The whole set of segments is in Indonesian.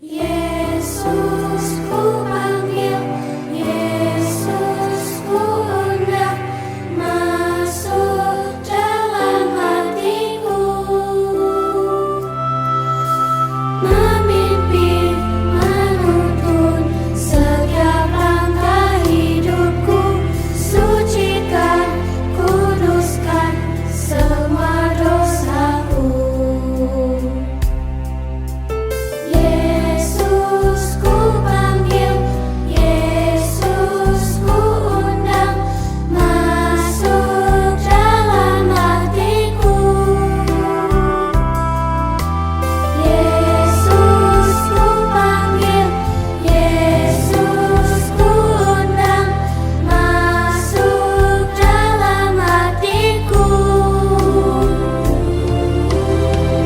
Yesus ku panggil, Yesus ku undang, masuk dalam hatiku, memimpin, menuntun setiap langkah hidupku, sucikan, kuduskan semua dosaku. Yesus ku panggil, Yesus ku undang, masuk dalam hatiku. Yesus ku panggil, Yesus ku undang, masuk dalam hatiku,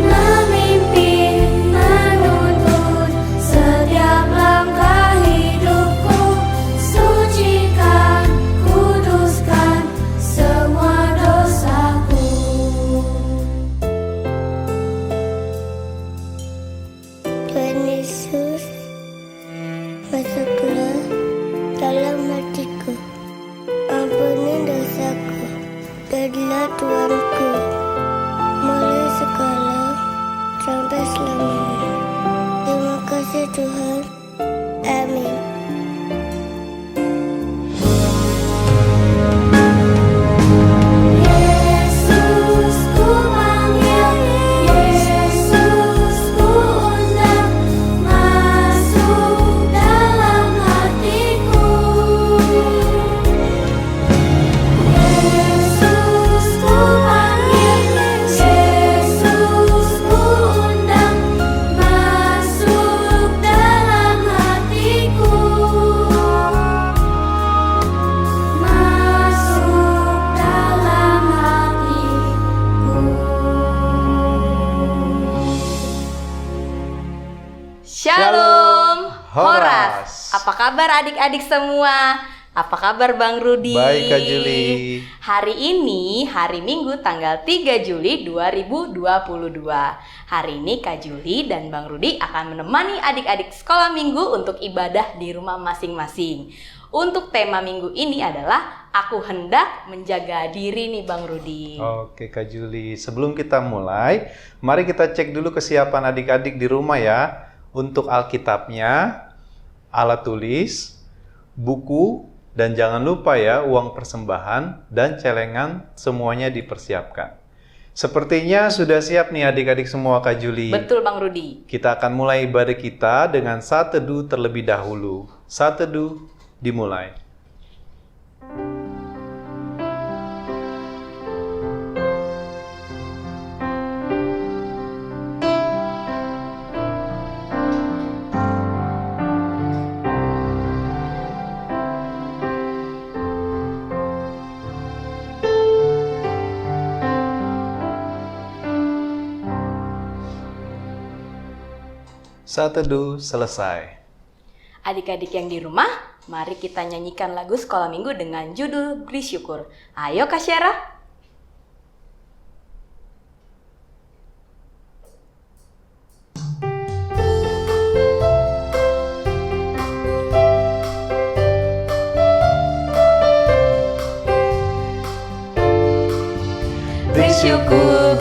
memimpin, menuntun setiap langkah hidupku, sucikan, kuduskan semua dosaku. Tuhan Yesus, masuklah dalam hatiku, ampuni dosaku, jadilah Tuanku, mulai sekarang sampai selamanya. Terima kasih Tuhan, amin. Yesus ku panggil, Yesus ku undang, masuk dalam hatiku. Yesus ku panggil, Yesus ku undang, masuk dalam hatiku, masuk dalam hatiku. Shalom, Horas. Apa kabar adik-adik semua? Apa kabar Bang Rudi? Baik, Kak Juli. Hari ini hari Minggu tanggal 3 Juli 2022. Hari ini Kak Juli dan Bang Rudi akan menemani adik-adik sekolah minggu untuk ibadah di rumah masing-masing. Untuk tema minggu ini adalah Aku hendak menjaga diri nih Bang Rudi. Oke Kak Juli, sebelum kita mulai, mari kita cek dulu kesiapan adik-adik di rumah ya. Untuk Alkitabnya, alat tulis, buku, dan jangan lupa ya uang persembahan dan celengan semuanya dipersiapkan. Sepertinya sudah siap nih adik-adik semua Kak Juli. Betul Bang Rudi. Kita akan mulai ibadah kita dengan saat teduh terlebih dahulu. Saat teduh dimulai. Saat teduh selesai. Adik-adik yang di rumah, mari kita nyanyikan lagu sekolah minggu dengan judul Beri Syukur. Ayo Kak Syara.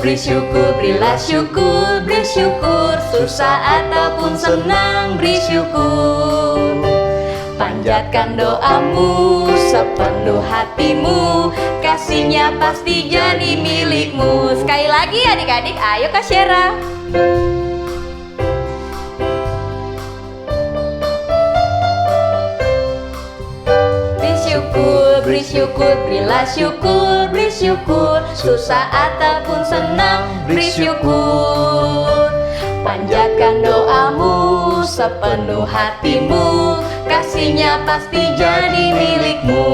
Beri syukur, berilah syukur, beri syukur, susah ataupun senang, beri syukur. Panjatkan doamu sepenuh hatimu, kasihnya pasti jadi milikmu. Sekali lagi adik-adik, ayo Kak Syara. Beri syukur, berilah syukur, beri syukur, susah ataupun senang, beri syukur. Panjatkan doamu sepenuh hatimu, kasihnya pasti jadi milikmu.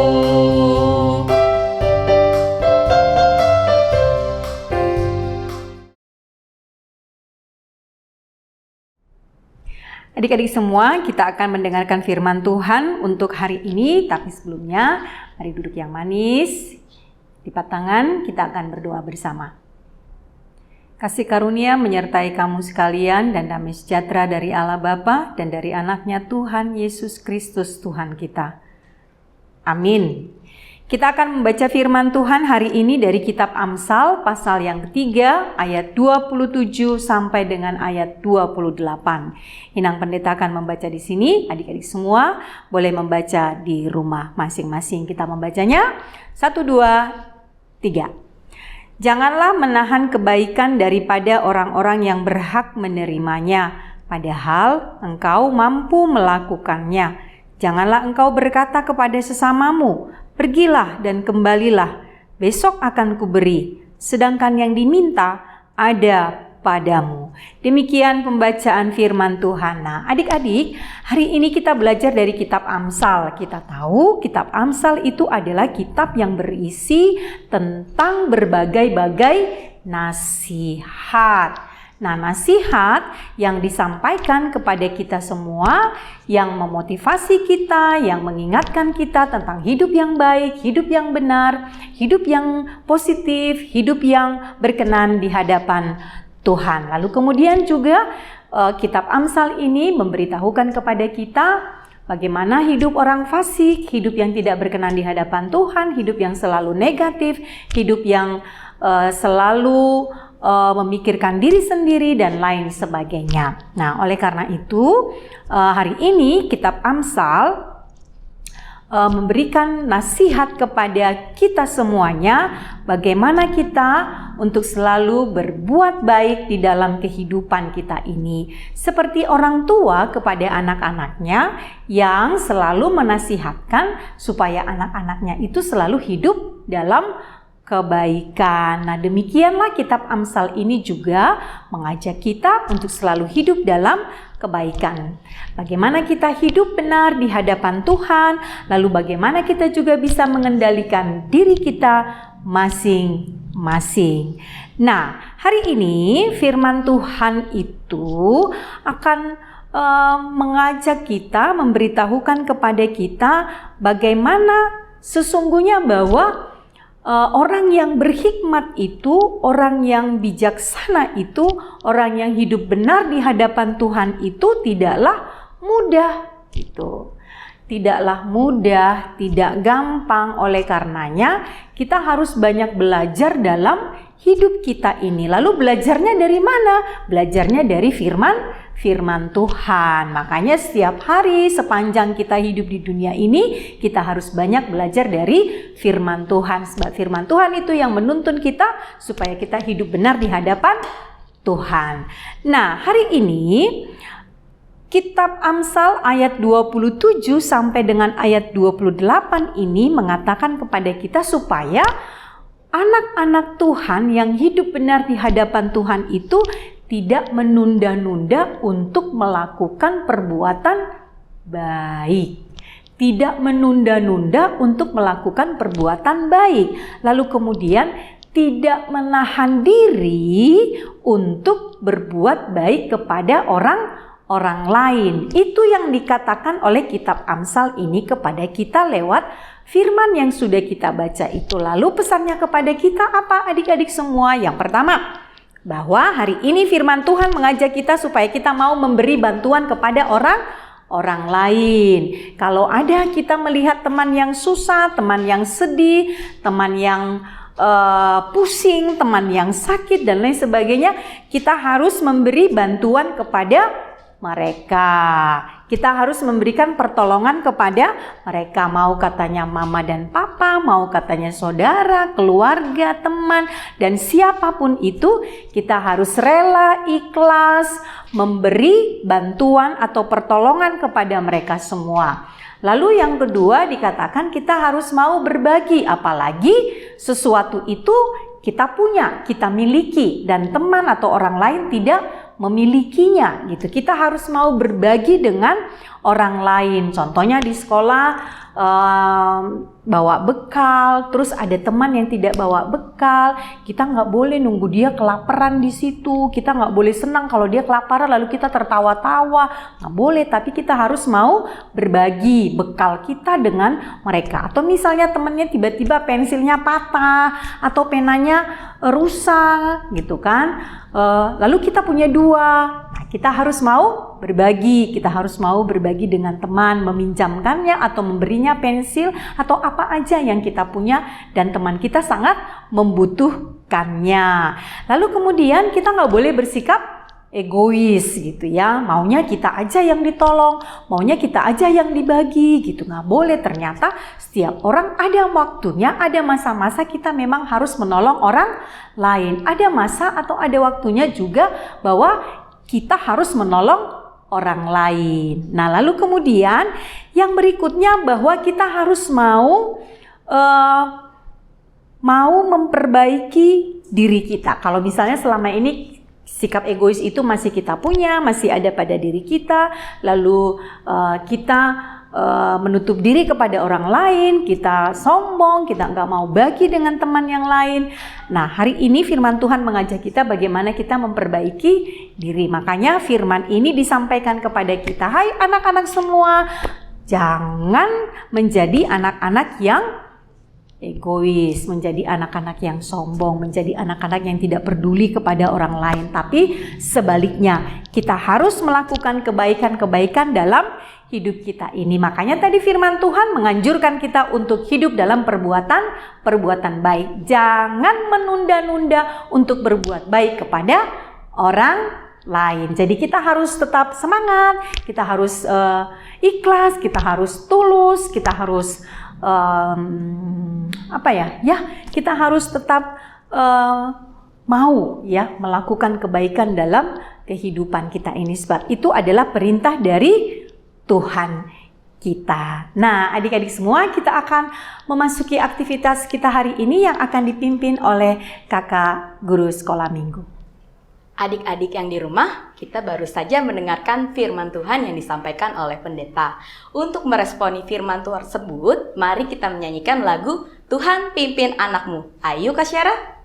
Adik-adik semua, kita akan mendengarkan firman Tuhan untuk hari ini. Tapi sebelumnya, mari duduk yang manis. Lipat tangan, kita akan berdoa bersama. Kasih karunia menyertai kamu sekalian dan damai sejahtera dari Allah Bapa dan dari anaknya Tuhan Yesus Kristus Tuhan kita. Amin. Kita akan membaca firman Tuhan hari ini dari kitab Amsal pasal yang ketiga ayat 27 sampai dengan ayat 28. Inang Pendeta akan membaca di sini, adik-adik semua boleh membaca di rumah masing-masing. Kita membacanya 1, 2, 3. Janganlah menahan kebaikan daripada orang-orang yang berhak menerimanya, padahal engkau mampu melakukannya. Janganlah engkau berkata kepada sesamamu, pergilah dan kembalilah, besok akan kuberi, sedangkan yang diminta ada padamu. Demikian pembacaan firman Tuhan. Nah, adik-adik, hari ini kita belajar dari kitab Amsal. Kita tahu kitab Amsal itu adalah kitab yang berisi tentang berbagai-bagai nasihat. Nah, nasihat yang disampaikan kepada kita semua, yang memotivasi kita, yang mengingatkan kita tentang hidup yang baik, hidup yang benar, hidup yang positif, hidup yang berkenan di hadapan Tuhan. Lalu kemudian juga kitab Amsal ini memberitahukan kepada kita bagaimana hidup orang fasik, hidup yang tidak berkenan di hadapan Tuhan, hidup yang selalu negatif, hidup yang selalu memikirkan diri sendiri dan lain sebagainya. Nah, oleh karena itu hari ini kitab Amsal memberikan nasihat kepada kita semuanya bagaimana kita untuk selalu berbuat baik di dalam kehidupan kita ini. Seperti orang tua kepada anak-anaknya yang selalu menasihatkan supaya anak-anaknya itu selalu hidup dalam kebaikan. Nah, demikianlah kitab Amsal ini juga mengajak kita untuk selalu hidup dalam kebaikan. Bagaimana kita hidup benar di hadapan Tuhan, lalu bagaimana kita juga bisa mengendalikan diri kita masing-masing. Nah, hari ini firman Tuhan itu akan mengajak kita, memberitahukan kepada kita bagaimana sesungguhnya bahwa orang yang berhikmat itu, orang yang bijaksana itu, orang yang hidup benar di hadapan Tuhan itu tidaklah mudah gitu. Tidaklah mudah, tidak gampang. Oleh karenanya kita harus banyak belajar dalam hidup kita ini. Lalu belajarnya dari mana? Belajarnya dari firman Tuhan. Makanya setiap hari sepanjang kita hidup di dunia ini, kita harus banyak belajar dari firman Tuhan. Sebab firman Tuhan itu yang menuntun kita supaya kita hidup benar di hadapan Tuhan. Nah, hari ini kitab Amsal ayat 27 sampai dengan ayat 28 ini mengatakan kepada kita supaya anak-anak Tuhan yang hidup benar di hadapan Tuhan itu tidak menunda-nunda untuk melakukan perbuatan baik. Tidak menunda-nunda untuk melakukan perbuatan baik. Lalu kemudian tidak menahan diri untuk berbuat baik kepada orang lain. Itu yang dikatakan oleh kitab Amsal ini kepada kita lewat firman yang sudah kita baca itu. Lalu pesannya kepada kita apa adik-adik semua? Yang pertama, bahwa hari ini firman Tuhan mengajak kita supaya kita mau memberi bantuan kepada orang lain. Kalau ada kita melihat teman yang susah, teman yang sedih, teman yang pusing, teman yang sakit dan lain sebagainya, kita harus memberi bantuan kepada mereka. Kita harus memberikan pertolongan kepada mereka, mau katanya mama dan papa, mau katanya saudara, keluarga, teman, dan siapapun itu, kita harus rela, ikhlas, memberi bantuan atau pertolongan kepada mereka semua. Lalu yang kedua dikatakan kita harus mau berbagi, apalagi sesuatu itu kita punya, kita miliki, dan teman atau orang lain tidak memilikinya gitu. Kita harus mau berbagi dengan orang lain. Contohnya di sekolah bawa bekal, terus ada teman yang tidak bawa bekal, kita nggak boleh nunggu dia kelaparan di situ. Kita nggak boleh senang kalau dia kelaparan lalu kita tertawa-tawa, nggak boleh. Tapi kita harus mau berbagi bekal kita dengan mereka. Atau misalnya temannya tiba-tiba pensilnya patah atau penanya rusak gitu kan, lalu kita punya 2. Nah, kita harus mau berbagi. Kita harus mau berbagi dengan teman, meminjamkannya atau memberinya pensil atau apa aja yang kita punya dan teman kita sangat membutuhkannya. Lalu kemudian kita nggak boleh bersikap egois gitu ya, maunya kita aja yang ditolong, maunya kita aja yang dibagi gitu, nggak boleh. Ternyata setiap orang ada waktunya, ada masa-masa kita memang harus menolong orang lain, ada masa atau ada waktunya juga bahwa kita harus menolong orang lain. Nah lalu kemudian yang berikutnya bahwa kita harus mau memperbaiki diri kita. Kalau misalnya selama ini sikap egois itu masih kita punya, masih ada pada diri kita, lalu kita menutup diri kepada orang lain, kita sombong, kita nggak mau bagi dengan teman yang lain. Nah, hari ini firman Tuhan mengajak kita bagaimana kita memperbaiki diri. Makanya firman ini disampaikan kepada kita, hai anak-anak semua, jangan menjadi anak-anak yang egois, menjadi anak-anak yang sombong, menjadi anak-anak yang tidak peduli kepada orang lain. Tapi sebaliknya, kita harus melakukan kebaikan-kebaikan dalam hidup kita ini. Makanya tadi firman Tuhan menganjurkan kita untuk hidup dalam perbuatan baik. Jangan menunda-nunda untuk berbuat baik kepada orang lain. Jadi kita harus tetap semangat, kita harus ikhlas, kita harus tulus, kita harus kita harus tetap mau ya melakukan kebaikan dalam kehidupan kita ini, sebab itu adalah perintah dari Tuhan kita. Nah, adik-adik semua, kita akan memasuki aktivitas kita hari ini yang akan dipimpin oleh Kakak Guru Sekolah Minggu. Adik-adik yang di rumah, kita baru saja mendengarkan firman Tuhan yang disampaikan oleh pendeta. Untuk meresponi firman Tuhan tersebut, mari kita menyanyikan lagu Tuhan Pimpin Anakmu. Ayo Kak Syara.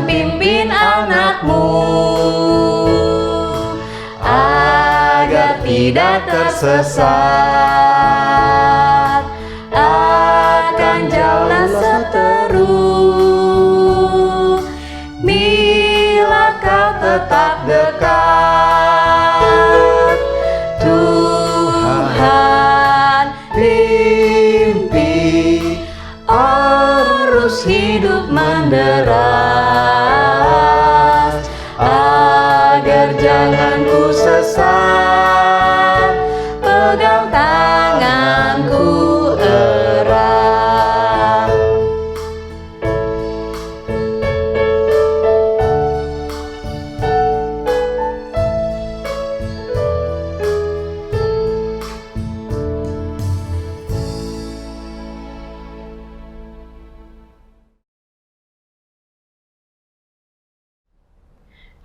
Pimpin anakmu agar tidak tersesat akan jalan seteru. Bila kau tetap dekat, Tuhan pimpin arus hidup menderas, agar jangan ku sesat, pegang tanganku erat.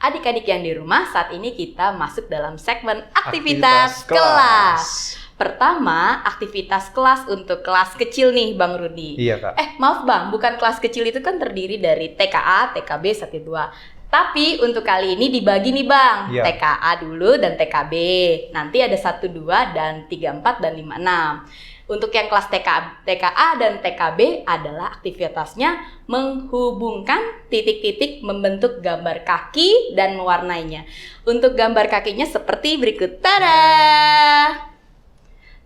Adik-adik yang di rumah, saat ini kita masuk dalam segmen aktivitas kelas. Pertama, aktivitas kelas untuk kelas kecil nih Bang Rudi. Iya Kak. Maaf Bang, bukan kelas kecil itu kan terdiri dari TKA, TKB, 1, 2. Tapi untuk kali ini dibagi nih Bang, Iya. TKA dulu dan TKB. Nanti ada 1, 2, dan 3, 4, dan 5, 6. Untuk yang kelas TKA dan TKB adalah aktivitasnya menghubungkan titik-titik membentuk gambar kaki dan mewarnainya. Untuk gambar kakinya seperti berikut. Tada!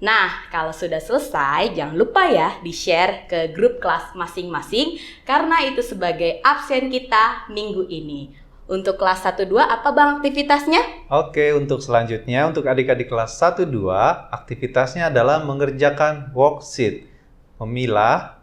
Nah, kalau sudah selesai, jangan lupa ya di-share ke grup kelas masing-masing karena itu sebagai absen kita minggu ini. Untuk kelas 1-2 apa Bang aktivitasnya? Oke, untuk selanjutnya untuk adik-adik kelas 1-2, aktivitasnya adalah mengerjakan worksheet. Memilah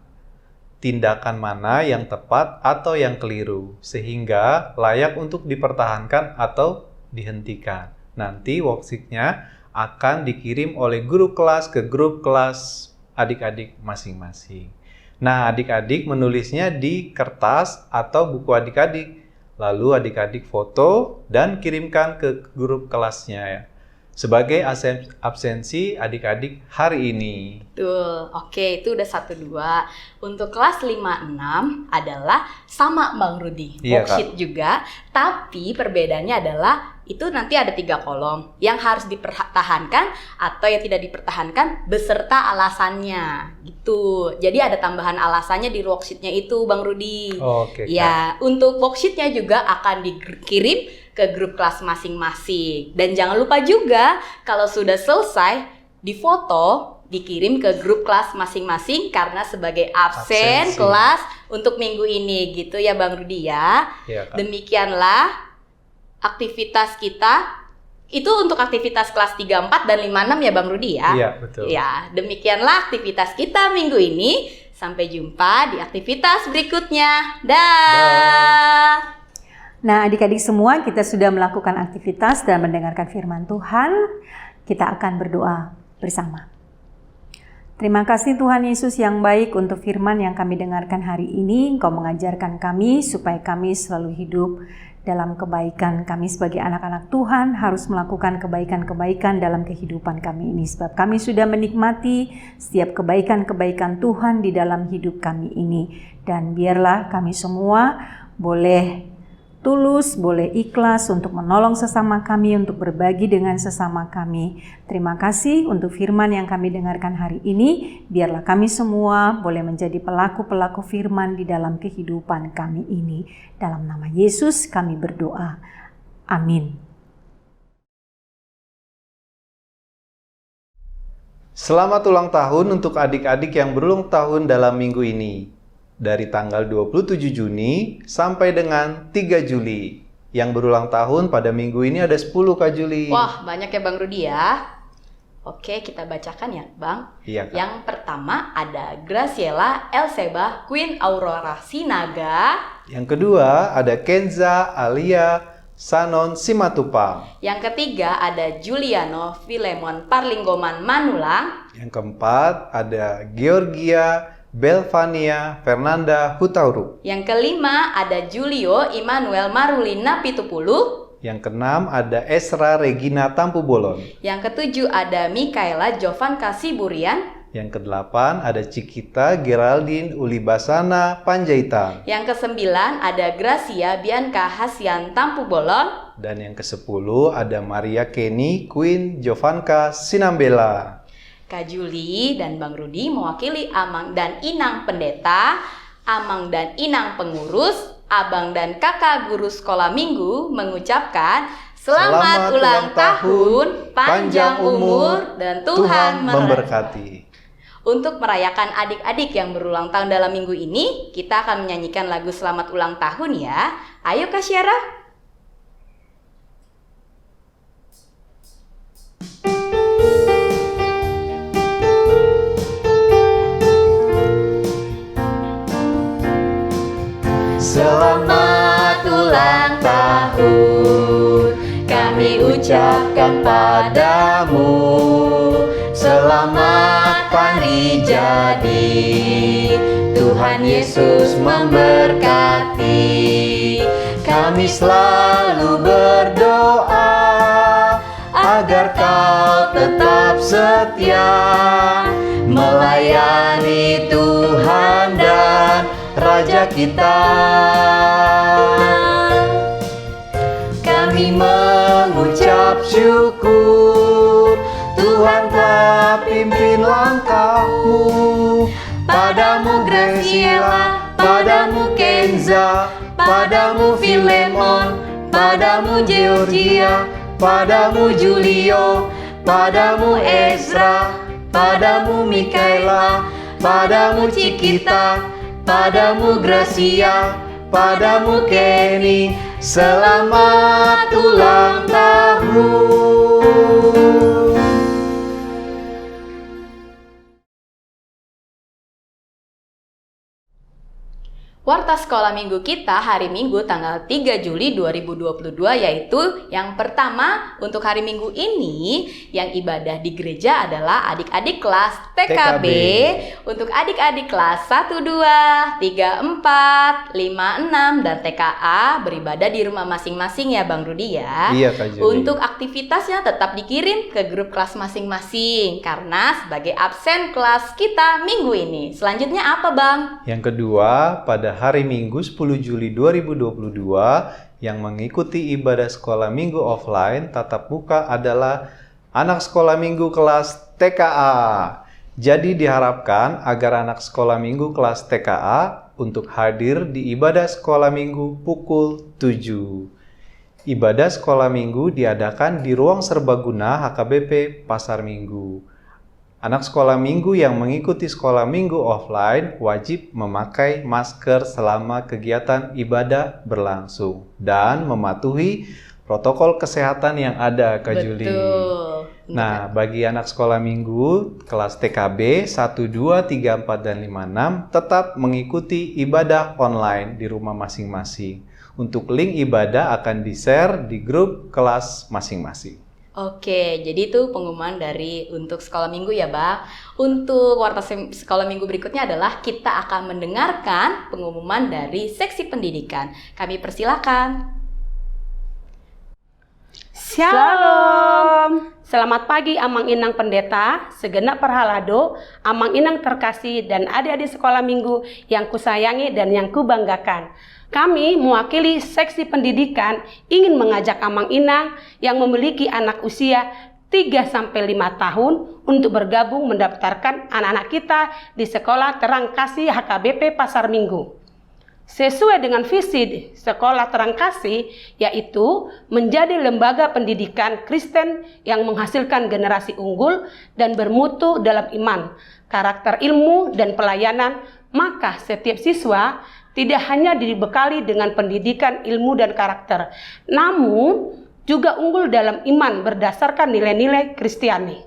tindakan mana yang tepat atau yang keliru, sehingga layak untuk dipertahankan atau dihentikan. Nanti worksheet-nya akan dikirim oleh guru kelas ke grup kelas adik-adik masing-masing. Nah, adik-adik menulisnya di kertas atau buku adik-adik. Lalu adik-adik foto dan kirimkan ke grup kelasnya ya. sebagai absensi adik-adik hari ini. Betul. Oke, itu udah 1-2. Untuk kelas 5-6 adalah sama Bang Rudi. Iya, Worksheet juga, tapi perbedaannya adalah itu nanti ada 3 kolom yang harus dipertahankan atau yang tidak dipertahankan beserta alasannya gitu. Jadi ada tambahan alasannya di worksheetnya itu Bang Rudi. Oke, Kak. Ya, untuk worksheetnya juga akan dikirim ke grup kelas masing-masing. Dan jangan lupa juga kalau sudah selesai difoto, dikirim ke grup kelas masing-masing karena sebagai absen Absensi. kelas untuk minggu ini gitu ya Bang Rudi ya. Iya, Kak. Demikianlah aktivitas kita. Itu untuk aktivitas kelas 3, 4, dan 5, 6 ya Bang Rudi ya. Iya, betul. Ya, demikianlah aktivitas kita minggu ini. Sampai jumpa di aktivitas berikutnya. Dah. Nah, adik-adik semua, kita sudah melakukan aktivitas dan mendengarkan firman Tuhan. Kita akan berdoa bersama. Terima kasih Tuhan Yesus yang baik untuk firman yang kami dengarkan hari ini. Engkau mengajarkan kami supaya kami selalu hidup dalam kebaikan. Kami sebagai anak-anak Tuhan harus melakukan kebaikan-kebaikan dalam kehidupan kami ini. Sebab kami sudah menikmati setiap kebaikan-kebaikan Tuhan di dalam hidup kami ini. Dan biarlah kami semua boleh tulus, boleh ikhlas untuk menolong sesama kami, untuk berbagi dengan sesama kami. Terima kasih untuk firman yang kami dengarkan hari ini. Biarlah kami semua boleh menjadi pelaku-pelaku firman di dalam kehidupan kami ini. Dalam nama Yesus kami berdoa. Amin. Selamat ulang tahun untuk adik-adik yang berulang tahun dalam minggu ini. Dari tanggal 27 Juni sampai dengan 3 Juli. Yang berulang tahun pada minggu ini ada 10 Kak Juli. Wah, banyak ya Bang Rudi ya. Oke, kita bacakan ya Bang. Iya, Kak. Yang pertama ada Graciela Elseba Queen Aurora Sinaga. Yang kedua ada Kenza Alia Sanon Simatupang. Yang ketiga ada Juliano Filemon Parlinggoman Manulang. Yang keempat ada Georgia Belvania Fernanda Hutauru. Yang kelima ada Julio Immanuel Marulina Pitupulu. Yang keenam ada Esra Regina Tampu Bolon. Yang ketujuh ada Mikaela Jovan Kasiburian. Yang kedelapan ada Cikita Geraldine Ulibasana Panjaitan. Yang kesembilan ada Gracia Bianca Hasian Tampu Bolon. Dan yang kesepuluh ada Maria Kenny Queen Jovanka Sinambela. Kak Juli dan Bang Rudi mewakili Amang dan Inang Pendeta, Amang dan Inang Pengurus, Abang dan Kakak Guru Sekolah Minggu mengucapkan Selamat ulang tahun, panjang umur, dan Tuhan memberkati. Untuk merayakan adik-adik yang berulang tahun dalam minggu ini, kita akan menyanyikan lagu Selamat Ulang Tahun ya. Ayo Kak Syara. Selamat ulang tahun kami ucapkan padamu. Selamat hari jadi, Tuhan Yesus memberkati. Kami selalu berdoa agar kau tetap setia melayani Tuhan dan Raja kita. Kami mengucap syukur, Tuhan telah pimpin langkahmu. Padamu Graciela, padamu Kenza, padamu Filemon, padamu Georgia, padamu Julio, padamu Ezra, padamu Mikaela, padamu Cikita, padamu Gracia, padamu Kenny, selamat ulang tahun. warta sekolah minggu kita hari Minggu tanggal 3 Juli 2022, yaitu yang pertama untuk hari Minggu ini yang ibadah di gereja adalah adik-adik kelas TKB. Untuk adik-adik kelas 1, 2, 3, 4, 5, 6 dan TKA beribadah di rumah masing-masing ya Bang Rudi ya. Iya Kak Juli. Untuk aktivitasnya tetap dikirim ke grup kelas masing-masing karena sebagai absen kelas kita minggu ini. Selanjutnya apa Bang? Yang kedua, pada hari Minggu 10 Juli 2022 yang mengikuti ibadah sekolah minggu offline tatap muka adalah anak sekolah minggu kelas TKA. Jadi diharapkan agar anak sekolah minggu kelas TKA untuk hadir di ibadah sekolah minggu pukul 7. Ibadah sekolah minggu diadakan di ruang serbaguna HKBP Pasar Minggu. Anak sekolah minggu yang mengikuti sekolah minggu offline wajib memakai masker selama kegiatan ibadah berlangsung dan mematuhi protokol kesehatan yang ada, Kak Juli. Betul. Nah, bagi anak sekolah minggu kelas TKB 1, 2, 3, 4, dan 5, 6 tetap mengikuti ibadah online di rumah masing-masing. Untuk link ibadah akan di-share di grup kelas masing-masing. Oke, jadi itu pengumuman dari untuk sekolah minggu ya Bang. Untuk warta sekolah minggu berikutnya adalah kita akan mendengarkan pengumuman dari seksi pendidikan. Kami persilakan. Shalom. Selamat pagi Amang Inang Pendeta, segenap perhalado, Amang Inang terkasih dan adik-adik sekolah minggu yang kusayangi dan yang kubanggakan. Kami mewakili seksi pendidikan ingin mengajak Amang Inang yang memiliki anak usia 3-5 tahun untuk bergabung mendaftarkan anak-anak kita di Sekolah Terang Kasih HKBP Pasar Minggu. Sesuai dengan visi Sekolah Terang Kasih, yaitu menjadi lembaga pendidikan Kristen yang menghasilkan generasi unggul dan bermutu dalam iman, karakter ilmu, dan pelayanan, maka setiap siswa tidak hanya dibekali dengan pendidikan ilmu dan karakter, namun juga unggul dalam iman berdasarkan nilai-nilai Kristiani.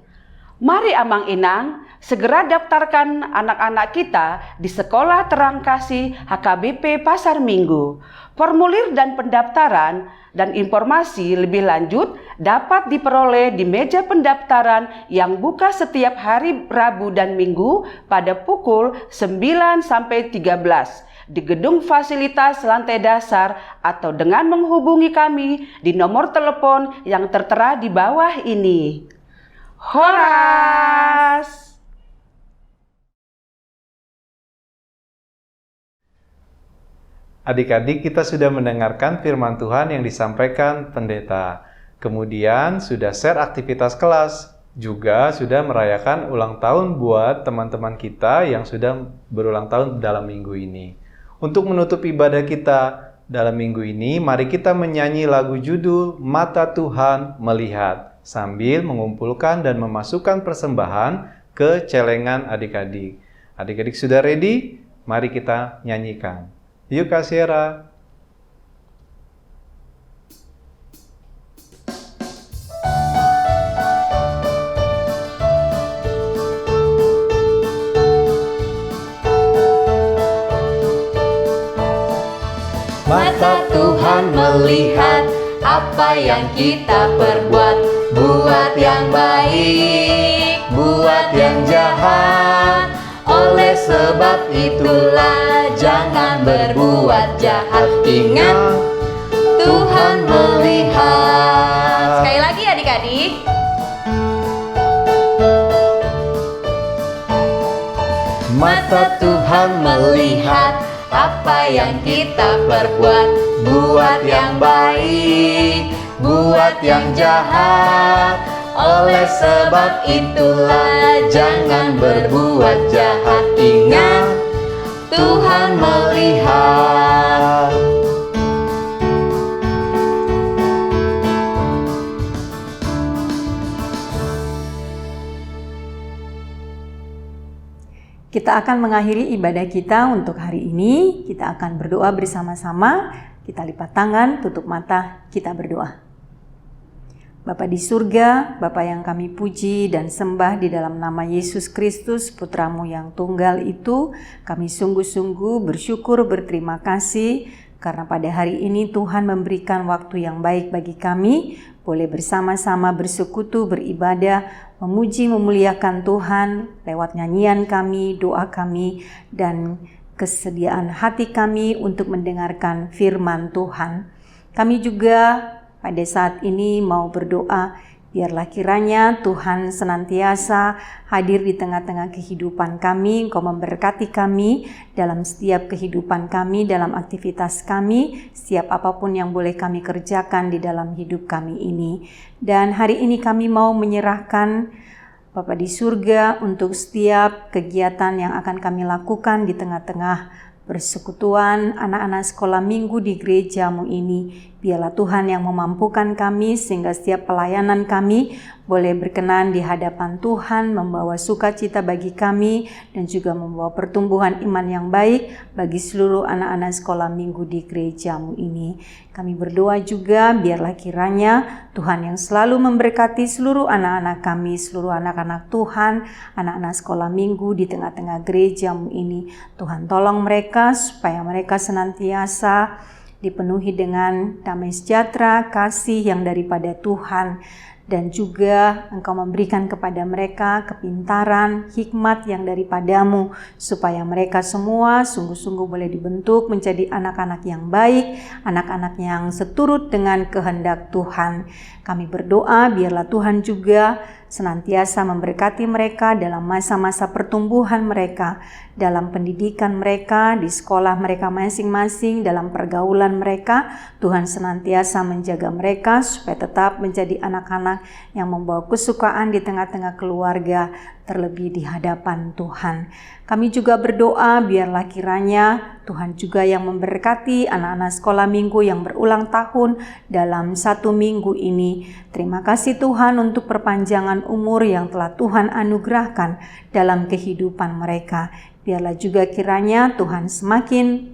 Mari Amang Inang segera daftarkan anak-anak kita di Sekolah Terang Kasih HKBP Pasar Minggu. Formulir dan pendaftaran dan informasi lebih lanjut dapat diperoleh di meja pendaftaran yang buka setiap hari Rabu dan Minggu pada pukul 9 sampai 13 di gedung fasilitas lantai dasar atau dengan menghubungi kami di nomor telepon yang tertera di bawah ini. Horas! Adik-adik, kita sudah mendengarkan firman Tuhan yang disampaikan pendeta. Kemudian sudah share aktivitas kelas. Juga sudah merayakan ulang tahun buat teman-teman kita yang sudah berulang tahun dalam minggu ini. Untuk menutup ibadah kita dalam minggu ini, mari kita menyanyi lagu judul Mata Tuhan Melihat sambil mengumpulkan dan memasukkan persembahan ke celengan adik-adik. Adik-adik sudah ready? Mari kita nyanyikan. Yuk Kak Sierra. Mata Tuhan melihat apa yang kita perbuat, buat yang baik, buat yang jahat. Oleh sebab itulah jangan berbuat jahat. Ingat, Tuhan melihat. Sekali lagi adik-adik. Mata Tuhan melihat apa yang kita perbuat, buat yang baik, buat yang jahat. Oleh sebab itulah jangan berbuat jahat. Ingat, Tuhan melihat. Kita akan mengakhiri ibadah kita untuk hari ini. Kita akan berdoa bersama-sama. Kita lipat tangan, tutup mata, kita berdoa. Bapa di surga, Bapa yang kami puji dan sembah di dalam nama Yesus Kristus, Putramu yang tunggal itu, kami sungguh-sungguh bersyukur, berterima kasih, karena pada hari ini Tuhan memberikan waktu yang baik bagi kami, boleh bersama-sama bersekutu, beribadah, memuji, memuliakan Tuhan, lewat nyanyian kami, doa kami, dan kesediaan hati kami untuk mendengarkan firman Tuhan. Kami juga pada saat ini mau berdoa, biarlah kiranya Tuhan senantiasa hadir di tengah-tengah kehidupan kami, Engkau memberkati kami dalam setiap kehidupan kami, dalam aktivitas kami, setiap apapun yang boleh kami kerjakan di dalam hidup kami ini. Dan hari ini kami mau menyerahkan Bapa di surga untuk setiap kegiatan yang akan kami lakukan di tengah-tengah persekutuan anak-anak sekolah minggu di gerejamu ini. Biarlah Tuhan yang memampukan kami sehingga setiap pelayanan kami boleh berkenan di hadapan Tuhan, membawa sukacita bagi kami dan juga membawa pertumbuhan iman yang baik bagi seluruh anak-anak sekolah minggu di gerejamu ini. Kami berdoa juga biarlah kiranya Tuhan yang selalu memberkati seluruh anak-anak kami, seluruh anak-anak Tuhan, anak-anak sekolah minggu di tengah-tengah gerejamu ini. Tuhan tolong mereka supaya mereka senantiasa dipenuhi dengan damai sejahtera, kasih yang daripada Tuhan, dan juga Engkau memberikan kepada mereka kepintaran, hikmat yang daripadamu, supaya mereka semua sungguh-sungguh boleh dibentuk menjadi anak-anak yang baik, anak-anak yang seturut dengan kehendak Tuhan. Kami berdoa biarlah Tuhan juga senantiasa memberkati mereka dalam masa-masa pertumbuhan mereka, dalam pendidikan mereka, di sekolah mereka masing-masing, dalam pergaulan mereka. Tuhan senantiasa menjaga mereka supaya tetap menjadi anak-anak yang membawa kesukaan di tengah-tengah keluarga, terlebih di hadapan Tuhan. Kami juga berdoa biarlah kiranya Tuhan juga yang memberkati anak-anak sekolah minggu yang berulang tahun dalam 1 minggu ini. Terima kasih Tuhan untuk perpanjangan umur yang telah Tuhan anugerahkan dalam kehidupan mereka. Biarlah juga kiranya Tuhan semakin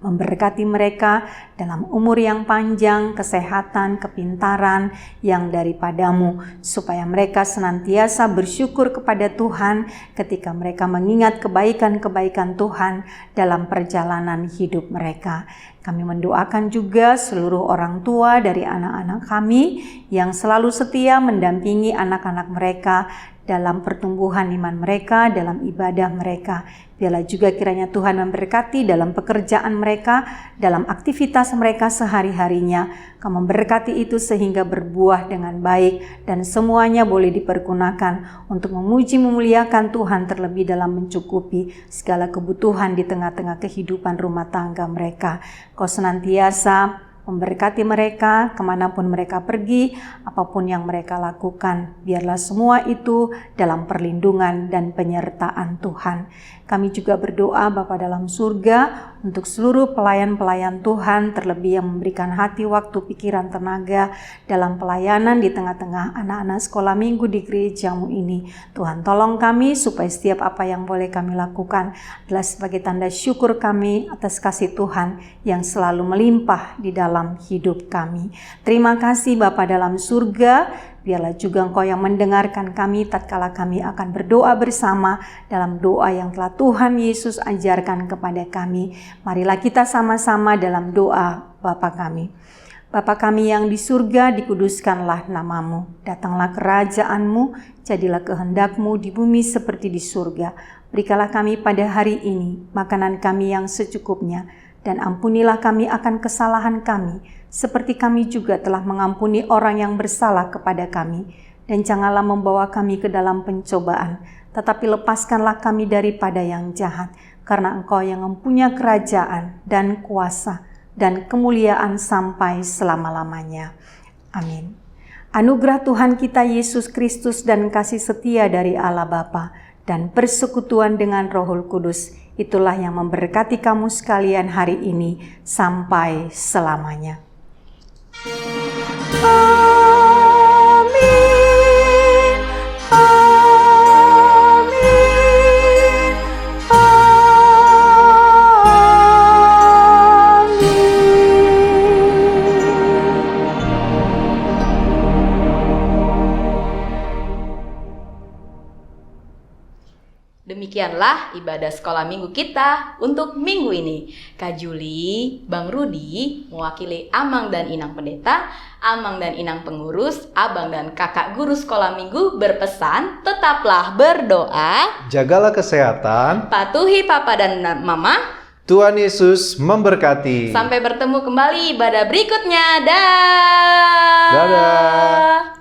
memberkati mereka dalam umur yang panjang, kesehatan, kepintaran yang daripadamu, supaya mereka senantiasa bersyukur kepada Tuhan ketika mereka mengingat kebaikan-kebaikan Tuhan dalam perjalanan hidup mereka. Kami mendoakan juga seluruh orang tua dari anak-anak kami yang selalu setia mendampingi anak-anak mereka dalam pertumbuhan iman mereka, dalam ibadah mereka. Biarlah juga kiranya Tuhan memberkati dalam pekerjaan mereka, dalam aktivitas mereka sehari-harinya. Kau memberkati itu sehingga berbuah dengan baik dan semuanya boleh dipergunakan untuk memuji memuliakan Tuhan, terlebih dalam mencukupi segala kebutuhan di tengah-tengah kehidupan rumah tangga mereka. Kau senantiasa memberkati mereka kemanapun mereka pergi, apapun yang mereka lakukan. Biarlah semua itu dalam perlindungan dan penyertaan Tuhan. Kami juga berdoa Bapa dalam surga untuk seluruh pelayan-pelayan Tuhan, terlebih yang memberikan hati, waktu, pikiran, tenaga dalam pelayanan di tengah-tengah anak-anak sekolah minggu di gerejamu ini. Tuhan tolong kami supaya setiap apa yang boleh kami lakukan adalah sebagai tanda syukur kami atas kasih Tuhan yang selalu melimpah di dalam hidup kami. Terima kasih Bapa dalam surga. Biarlah juga Engkau yang mendengarkan kami tatkala kami akan berdoa bersama dalam doa yang telah Tuhan Yesus ajarkan kepada kami. Marilah kita sama-sama dalam doa Bapa kami. Bapa kami yang di surga, dikuduskanlah namamu. Datanglah kerajaan-Mu, jadilah kehendak-Mu di bumi seperti di surga. Berikanlah kami pada hari ini makanan kami yang secukupnya, dan ampunilah kami akan kesalahan kami, seperti kami juga telah mengampuni orang yang bersalah kepada kami. Dan janganlah membawa kami ke dalam pencobaan, tetapi lepaskanlah kami daripada yang jahat. Karena Engkau yang mempunyai kerajaan dan kuasa dan kemuliaan sampai selama-lamanya. Amin. Anugerah Tuhan kita Yesus Kristus dan kasih setia dari Allah Bapa dan persekutuan dengan Rohul Kudus, itulah yang memberkati kamu sekalian hari ini sampai selamanya. Amin. Amin. Amin. Demikianlah ibadah sekolah minggu kita untuk minggu ini. Kak Juli, Bang Rudi, mewakili Amang dan Inang Pendeta, Amang dan Inang pengurus, Abang dan Kakak guru sekolah minggu berpesan, tetaplah berdoa, Jagalah kesehatan. patuhi Papa dan Mama. Tuhan Yesus memberkati. Sampai bertemu kembali ibadah berikutnya. Dah. Dadah.